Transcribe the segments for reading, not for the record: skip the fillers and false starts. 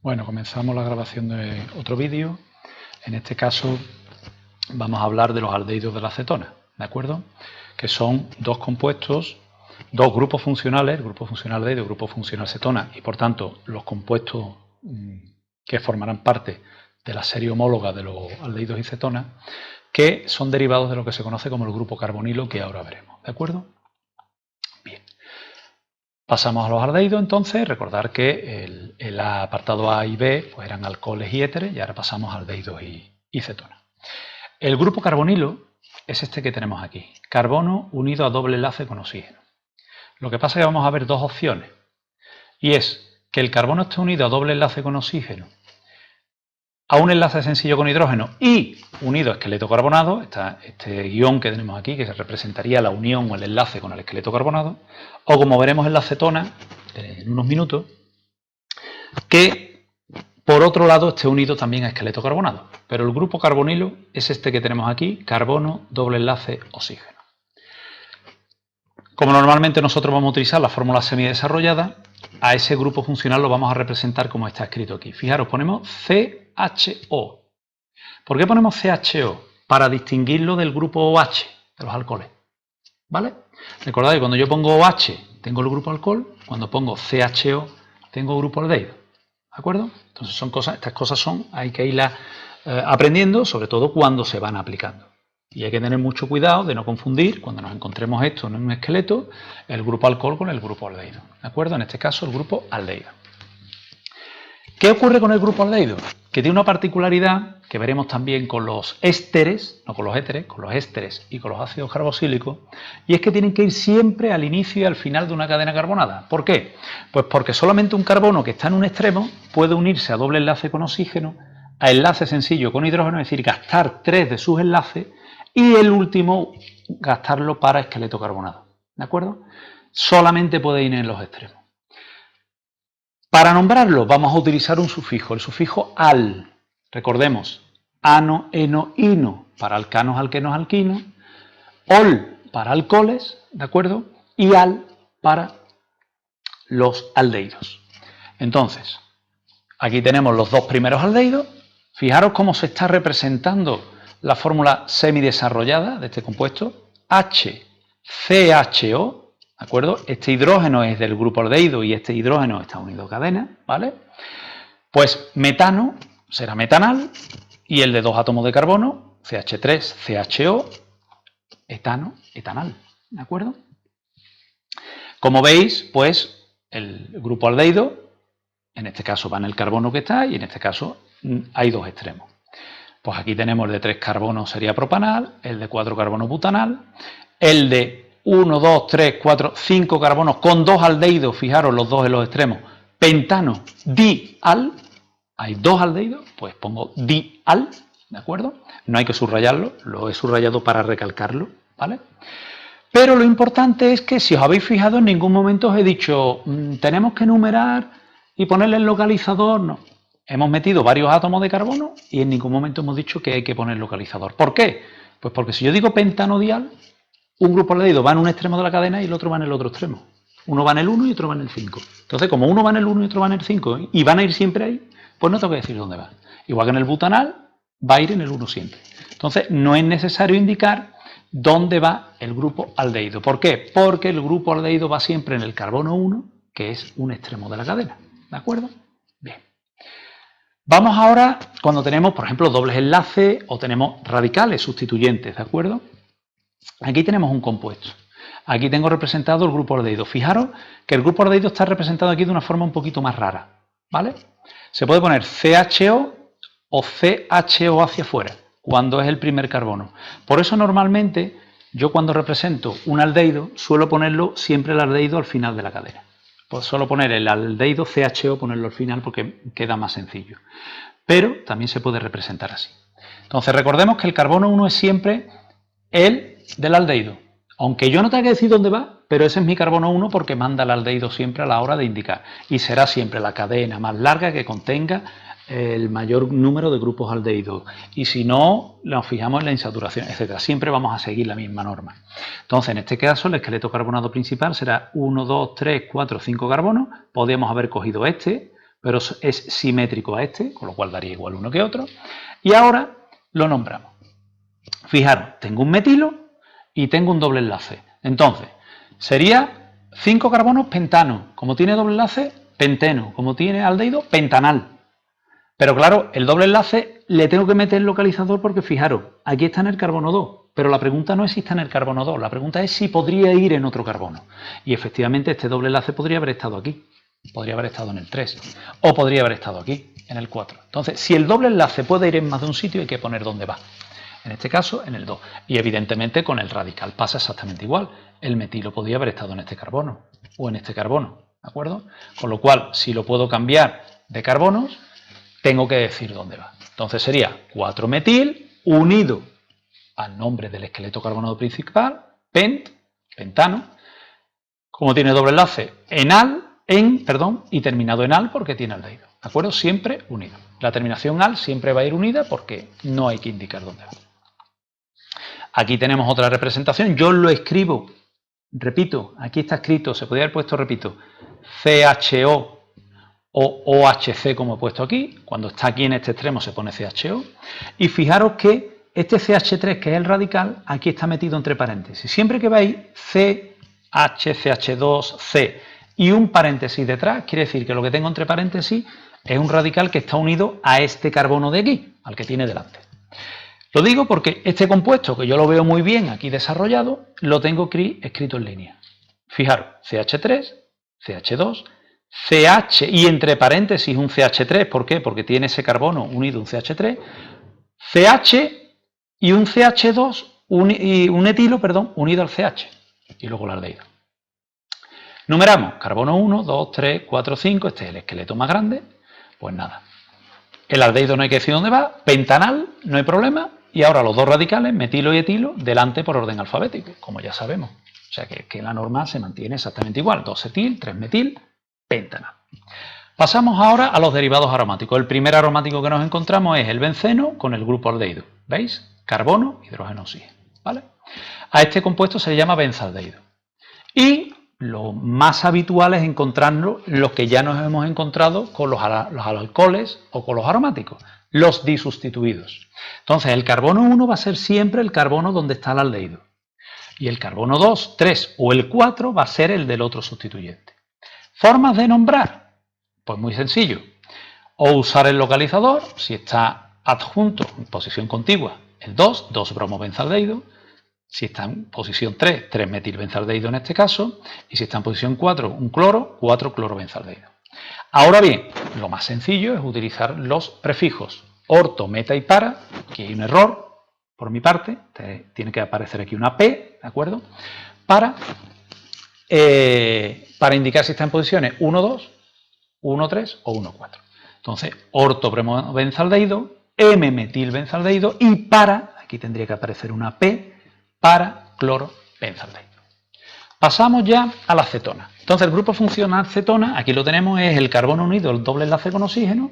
Bueno, comenzamos la grabación de otro vídeo. En este caso vamos a hablar de los aldehídos de la acetona, ¿de acuerdo? Que son dos compuestos, dos grupos funcionales, el grupo funcional aldehído y el grupo funcional cetona, y por tanto los compuestos que formarán parte de la serie homóloga de los aldehídos y cetonas, que son derivados de lo que se conoce como el grupo carbonilo, que ahora veremos, ¿de acuerdo? Bien. Pasamos a los aldehídos, entonces, recordar que el apartado A y B pues eran alcoholes y éteres, y ahora pasamos a aldehídos y cetonas. El grupo carbonilo es este que tenemos aquí, carbono unido a doble enlace con oxígeno. Lo que pasa es que vamos a ver dos opciones, y es que el carbono esté unido a doble enlace con oxígeno a un enlace sencillo con hidrógeno y unido a esqueleto carbonado, este guión que tenemos aquí, que representaría la unión o el enlace con el esqueleto carbonado, o como veremos en la cetona, en unos minutos, que por otro lado esté unido también a esqueleto carbonado. Pero el grupo carbonilo es este que tenemos aquí, carbono, doble enlace, oxígeno. Como normalmente nosotros vamos a utilizar la fórmula semidesarrollada, a ese grupo funcional lo vamos a representar como está escrito aquí. Fijaros, ponemos CHO. ¿Por qué ponemos CHO? Para distinguirlo del grupo OH, de los alcoholes. ¿Vale? Recordad que cuando yo pongo OH tengo el grupo alcohol, cuando pongo CHO tengo grupo aldehído. ¿De acuerdo? Entonces estas cosas hay que irlas aprendiendo, sobre todo cuando se van aplicando. Y hay que tener mucho cuidado de no confundir, cuando nos encontremos esto en un esqueleto, el grupo alcohol con el grupo aldehído. ¿De acuerdo? En este caso, el grupo aldehído. ¿Qué ocurre con el grupo aldehído? Que tiene una particularidad que veremos también con los ésteres, no con los éteres, con los ésteres y con los ácidos carboxílicos, y es que tienen que ir siempre al inicio y al final de una cadena carbonada. ¿Por qué? Pues porque solamente un carbono que está en un extremo puede unirse a doble enlace con oxígeno, a enlace sencillo con hidrógeno, es decir, gastar 3 de sus enlaces, y el último gastarlo para esqueleto carbonado. ¿De acuerdo? Solamente puede ir en los extremos. Para nombrarlo vamos a utilizar un sufijo, el sufijo al. Recordemos, ano, eno, ino para alcanos, alquenos, alquinos, ol para alcoholes, ¿de acuerdo? Y al para los aldehídos. Entonces, aquí tenemos los dos primeros aldehídos. Fijaros cómo se está representando la fórmula semidesarrollada de este compuesto, HCHO. ¿De acuerdo? Este hidrógeno es del grupo aldehído y este hidrógeno está unido a cadena, ¿vale? Pues metano será metanal y el de 2 átomos de carbono, CH3, CHO, etano, etanal, ¿de acuerdo? Como veis, pues el grupo aldehído, en este caso va en el carbono que está y en este caso hay dos extremos. Pues aquí tenemos el de 3 carbonos sería propanal, el de 4 carbonos butanal, el de 1, 2, 3, 4, 5 carbonos con 2 aldehídos, fijaros los dos en los extremos, pentano, dial, hay 2 aldehídos, pues pongo dial, ¿de acuerdo? No hay que subrayarlo, lo he subrayado para recalcarlo, ¿vale? Pero lo importante es que si os habéis fijado en ningún momento os he dicho tenemos que enumerar y ponerle el localizador, no. Hemos metido varios átomos de carbono y en ningún momento hemos dicho que hay que poner localizador. ¿Por qué? Pues porque si yo digo pentano dial, un grupo aldehído va en un extremo de la cadena y el otro va en el otro extremo. Uno va en el 1 y otro va en el 5. Entonces, como uno va en el 1 y otro va en el 5 y van a ir siempre ahí, pues no tengo que decir dónde va. Igual que en el butanal, va a ir en el 1 siempre. Entonces, no es necesario indicar dónde va el grupo aldehído. ¿Por qué? Porque el grupo aldehído va siempre en el carbono 1, que es un extremo de la cadena. ¿De acuerdo? Bien. Vamos ahora cuando tenemos, por ejemplo, dobles enlaces o tenemos radicales sustituyentes, ¿de acuerdo? Aquí tenemos un compuesto. Aquí tengo representado el grupo aldehído. Fijaros que el grupo aldehído está representado aquí de una forma un poquito más rara, ¿vale? Se puede poner CHO o CHO hacia afuera, cuando es el primer carbono. Por eso normalmente yo cuando represento un aldehído suelo ponerlo siempre el aldehído al final de la cadena. Pues suelo poner el aldehído CHO, ponerlo al final porque queda más sencillo. Pero también se puede representar así. Entonces recordemos que el carbono 1 es siempre el del aldehído. Aunque yo no tenga que decir dónde va, pero ese es mi carbono 1 porque manda el aldehído siempre a la hora de indicar. Y será siempre la cadena más larga que contenga el mayor número de grupos aldehídos. Y si no, nos fijamos en la insaturación, etc. Siempre vamos a seguir la misma norma. Entonces, en este caso, el esqueleto carbonado principal será 1, 2, 3, 4, 5 carbonos. Podríamos haber cogido este, pero es simétrico a este, con lo cual daría igual uno que otro. Y ahora lo nombramos. Fijaros, tengo un metilo y tengo un doble enlace. Entonces, sería 5 carbonos pentano. Como tiene doble enlace, penteno. Como tiene aldehído, pentanal. Pero claro, el doble enlace le tengo que meter el localizador porque fijaros, aquí está en el carbono 2, pero la pregunta no es si está en el carbono 2, la pregunta es si podría ir en otro carbono. Y efectivamente este doble enlace podría haber estado aquí, podría haber estado en el 3, o podría haber estado aquí, en el 4. Entonces, si el doble enlace puede ir en más de un sitio, hay que poner dónde va. En este caso, en el 2. Y evidentemente con el radical pasa exactamente igual. El metilo podría haber estado en este carbono, o en este carbono, ¿de acuerdo? Con lo cual, si lo puedo cambiar de carbonos, tengo que decir dónde va. Entonces sería 4-metil unido al nombre del esqueleto carbonato principal, pentano, como tiene doble enlace, y terminado en al porque tiene aldehído. ¿De acuerdo? Siempre unido. La terminación al siempre va a ir unida porque no hay que indicar dónde va. Aquí tenemos otra representación. Yo lo escribo, repito, aquí está escrito, se podría haber puesto, repito, CHO o OHC como he puesto aquí. Cuando está aquí en este extremo se pone CHO. Y fijaros que este CH3, que es el radical, aquí está metido entre paréntesis. Siempre que veis CH, CH2, C y un paréntesis detrás, quiere decir que lo que tengo entre paréntesis es un radical que está unido a este carbono de aquí, al que tiene delante. Lo digo porque este compuesto, que yo lo veo muy bien aquí desarrollado, lo tengo escrito en línea. Fijaros, CH3, CH2, CH y entre paréntesis un CH3, ¿por qué? Porque tiene ese carbono unido a un CH3, CH y un CH2 y un etilo, perdón, unido al CH y luego el aldehído. Numeramos carbono 1, 2, 3, 4, 5, este es el esqueleto más grande, pues nada. El aldehído no hay que decir dónde va, pentanal, no hay problema, y ahora los dos radicales, metilo y etilo, delante por orden alfabético, como ya sabemos. O sea que la norma se mantiene exactamente igual, 2-etil, 3-metil, pentanal. Pasamos ahora a los derivados aromáticos. El primer aromático que nos encontramos es el benceno con el grupo aldehído. ¿Veis? Carbono, hidrógeno, oxígeno. ¿Vale? A este compuesto se le llama benzaldehído. Y lo más habitual es encontrarlo, los que ya nos hemos encontrado con los alcoholes o con los aromáticos, los disustituidos. Entonces, el carbono 1 va a ser siempre el carbono donde está el aldehído. Y el carbono 2, 3 o el 4 va a ser el del otro sustituyente. ¿Formas de nombrar? Pues muy sencillo. O usar el localizador, si está adjunto en posición contigua, el 2, 2-bromobenzaldehído. Si está en posición 3, 3-metilbenzaldehído en este caso. Y si está en posición 4, un cloro, 4-clorovenzaldehído. Ahora bien, lo más sencillo es utilizar los prefijos orto, meta y para. Aquí hay un error por mi parte. Tiene que aparecer aquí una P, ¿de acuerdo? Para indicar si está en posiciones 1, 2, 1, 3 o 1, 4. Entonces, orto-bromobenzaldehído, M-metilbenzaldehído y para, aquí tendría que aparecer una P, para clorovenzaldehído. Pasamos ya a la acetona. Entonces, el grupo funcional cetona, aquí lo tenemos, es el carbono unido, el doble enlace con oxígeno,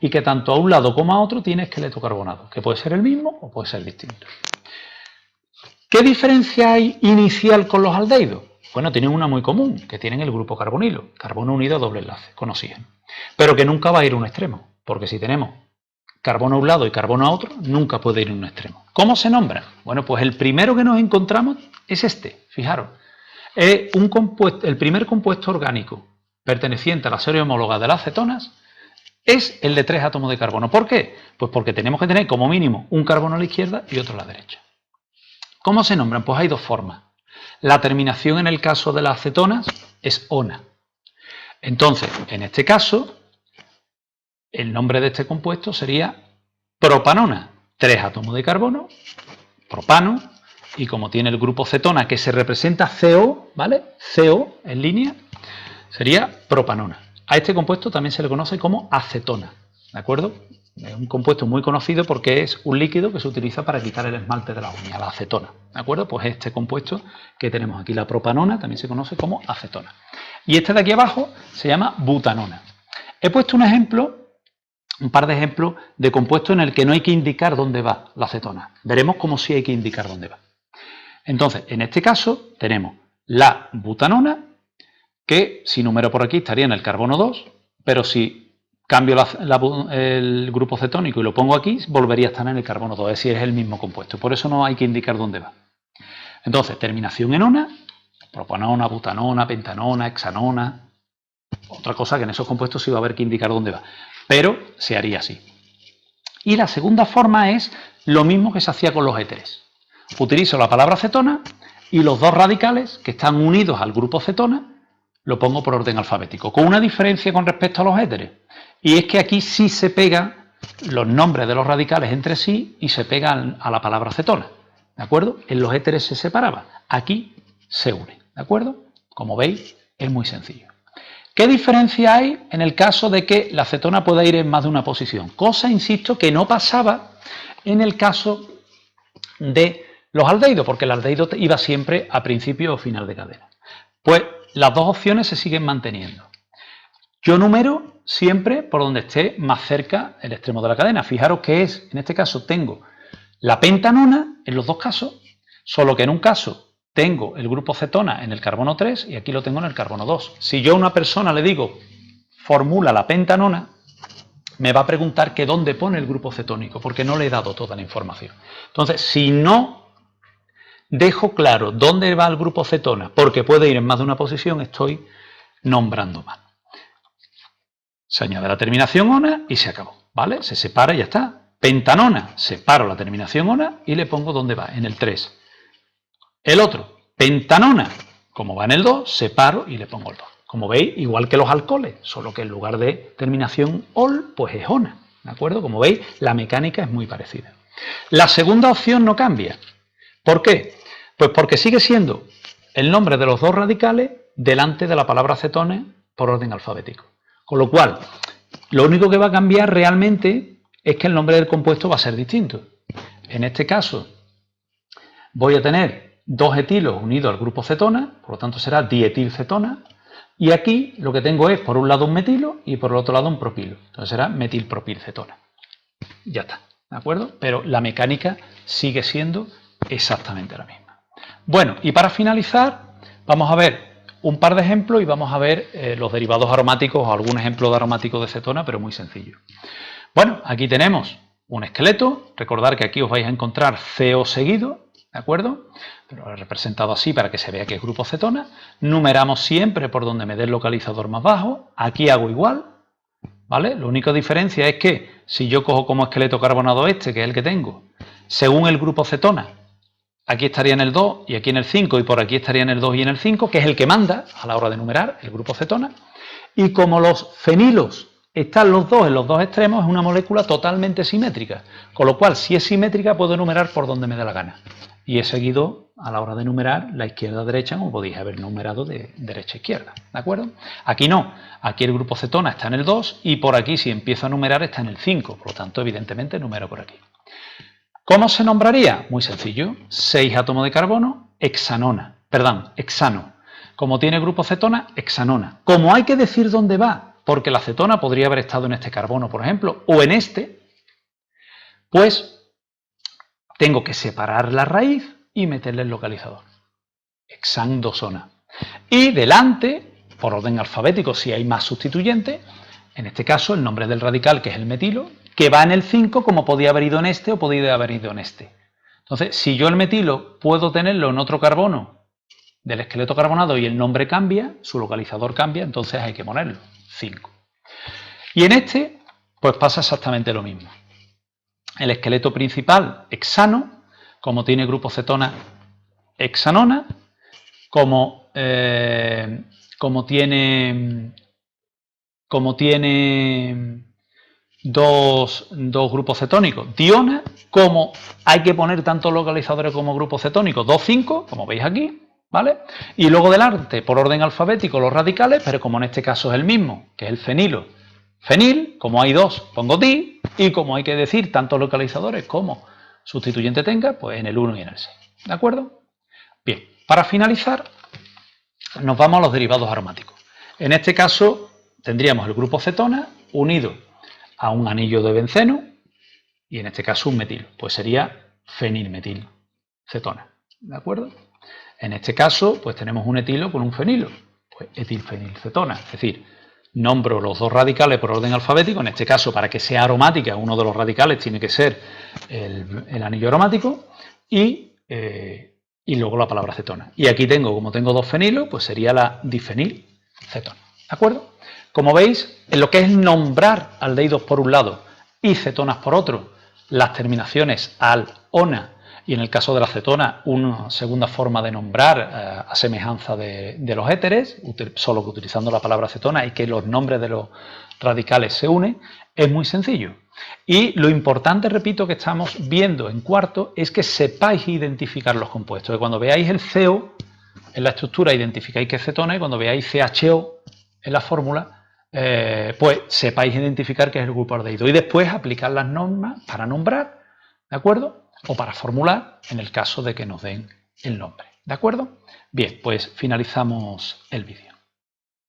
y que tanto a un lado como a otro tiene esqueleto carbonado, que puede ser el mismo o puede ser distinto. ¿Qué diferencia hay inicial con los aldehídos? Bueno, tienen una muy común, que tienen el grupo carbonilo, carbono unido a doble enlace con oxígeno, pero que nunca va a ir a un extremo, porque si tenemos carbono a un lado y carbono a otro, nunca puede ir a un extremo. ¿Cómo se nombra? Bueno, pues el primero que nos encontramos es este, fijaros. Es el primer compuesto orgánico perteneciente a la serie homóloga de las cetonas es el de 3 átomos de carbono. ¿Por qué? Pues porque tenemos que tener como mínimo un carbono a la izquierda y otro a la derecha. ¿Cómo se nombran? Pues hay dos formas. La terminación en el caso de las cetonas es ona. Entonces, en este caso, el nombre de este compuesto sería propanona. 3 átomos de carbono, propano, y como tiene el grupo cetona que se representa CO, ¿vale? CO en línea, sería propanona. A este compuesto también se le conoce como acetona, ¿de acuerdo? Es un compuesto muy conocido porque es un líquido que se utiliza para quitar el esmalte de la uña, la acetona, ¿de acuerdo? Pues este compuesto que tenemos aquí, la propanona, también se conoce como acetona. Y este de aquí abajo se llama butanona. He puesto un ejemplo, un par de ejemplos de compuestos en el que no hay que indicar dónde va la acetona. Veremos cómo sí hay que indicar dónde va. Entonces, en este caso tenemos la butanona, que si numero por aquí estaría en el carbono 2, pero si cambio el grupo cetónico y lo pongo aquí, volvería a estar en el carbono 2, es decir, es el mismo compuesto. Por eso no hay que indicar dónde va. Entonces, terminación en ona, propanona, butanona, pentanona, hexanona. Otra cosa que en esos compuestos sí va a haber que indicar dónde va, pero se haría así. Y la segunda forma es lo mismo que se hacía con los éteres. Utilizo la palabra cetona y los dos radicales que están unidos al grupo cetona lo pongo por orden alfabético, con una diferencia con respecto a los éteres. Y es que aquí sí se pegan los nombres de los radicales entre sí y se pegan a la palabra cetona. ¿De acuerdo? En los éteres se separaba, aquí se une. ¿De acuerdo? Como veis, es muy sencillo. ¿Qué diferencia hay en el caso de que la cetona pueda ir en más de una posición? Cosa, insisto, que no pasaba en el caso de los aldehídos, porque el aldehído iba siempre a principio o final de cadena. Pues las dos opciones se siguen manteniendo. Yo numero siempre por donde esté más cerca el extremo de la cadena. Fijaros que es, en este caso tengo la pentanona en los dos casos, solo que en un caso tengo el grupo cetona en el carbono 3 y aquí lo tengo en el carbono 2. Si yo a una persona le digo, formula la pentanona, me va a preguntar que dónde pone el grupo cetónico, porque no le he dado toda la información. Entonces, si no dejo claro dónde va el grupo cetona, porque puede ir en más de una posición, estoy nombrando mal. Se añade la terminación ona y se acabó, ¿vale? Se separa y ya está. Pentanona, separo la terminación ona y le pongo dónde va, en el 3. El otro, pentanona, como va en el 2, separo y le pongo el 2. Como veis, igual que los alcoholes, solo que en lugar de terminación ol, pues es ona, ¿de acuerdo? Como veis, la mecánica es muy parecida. La segunda opción no cambia. ¿Por qué? Pues porque sigue siendo el nombre de los dos radicales delante de la palabra cetones por orden alfabético. Con lo cual, lo único que va a cambiar realmente es que el nombre del compuesto va a ser distinto. En este caso, voy a tener dos etilos unidos al grupo cetona, por lo tanto será dietilcetona, y aquí lo que tengo es por un lado un metilo y por el otro lado un propilo. Entonces será metilpropilcetona. Ya está, ¿de acuerdo? Pero la mecánica sigue siendo exactamente la misma. Bueno, y para finalizar, vamos a ver un par de ejemplos y vamos a ver los derivados aromáticos o algún ejemplo de aromático de cetona, pero muy sencillo. Bueno, aquí tenemos un esqueleto. Recordar que aquí os vais a encontrar CO seguido, ¿de acuerdo? Pero lo he representado así para que se vea que es grupo cetona. Numeramos siempre por donde me dé el localizador más bajo. Aquí hago igual, ¿vale? La única diferencia es que si yo cojo como esqueleto carbonado este, que es el que tengo, según el grupo cetona, aquí estaría en el 2 y aquí en el 5 y por aquí estaría en el 2 y en el 5, que es el que manda a la hora de numerar el grupo cetona. Y como los fenilos están los dos en los dos extremos, es una molécula totalmente simétrica. Con lo cual, si es simétrica, puedo numerar por donde me dé la gana. Y he seguido, a la hora de numerar, la izquierda-derecha, como podéis haber numerado de derecha-izquierda. ¿De acuerdo? Aquí no. Aquí el grupo cetona está en el 2 y por aquí, si empiezo a numerar, está en el 5. Por lo tanto, evidentemente, numero por aquí. ¿Cómo se nombraría? Muy sencillo. 6 átomos de carbono, hexano. Como tiene grupo cetona, hexanona. Como hay que decir dónde va, porque la cetona podría haber estado en este carbono, por ejemplo, o en este, pues tengo que separar la raíz y meterle el localizador. Hexandosona. Y delante, por orden alfabético, si hay más sustituyentes, en este caso el nombre del radical, que es el metilo, que va en el 5 como podía haber ido en este o podía haber ido en este. Entonces, si yo el metilo puedo tenerlo en otro carbono del esqueleto carbonado y el nombre cambia, su localizador cambia, entonces hay que ponerlo, 5. Y en este, pues pasa exactamente lo mismo. El esqueleto principal, hexano, como tiene grupo cetona, hexanona, como tiene dos grupos cetónicos, diona, como hay que poner tanto localizadores como grupos cetónicos, 2, 5, como veis aquí, ¿vale? Y luego delante, por orden alfabético, los radicales, pero como en este caso es el mismo, que es el fenilo, fenil, como hay dos, pongo di, y como hay que decir tantos localizadores como sustituyente tenga, pues en el 1 y en el 6, ¿de acuerdo? Bien, para finalizar, nos vamos a los derivados aromáticos. En este caso, tendríamos el grupo cetona unido a un anillo de benceno y en este caso un metil, pues sería fenilmetilcetona, ¿de acuerdo? En este caso, pues tenemos un etilo con un fenilo, pues etilfenilcetona, es decir, nombro los dos radicales por orden alfabético. En este caso, para que sea aromática, uno de los radicales tiene que ser el anillo aromático y luego la palabra cetona. Y aquí tengo, como tengo dos fenilos, pues sería la difenilcetona. ¿De acuerdo? Como veis, en lo que es nombrar aldehídos por un lado y cetonas por otro, las terminaciones al, ona, y en el caso de la cetona, una segunda forma de nombrar a semejanza de los éteres, solo que utilizando la palabra cetona y que los nombres de los radicales se unen, es muy sencillo. Y lo importante, repito, que estamos viendo en cuarto es que sepáis identificar los compuestos, que cuando veáis el CO en la estructura identificáis que es cetona y cuando veáis CHO en la fórmula, pues sepáis identificar que es el grupo aldehído y después aplicar las normas para nombrar, ¿de acuerdo? O para formular en el caso de que nos den el nombre, ¿de acuerdo? Bien, pues finalizamos el vídeo.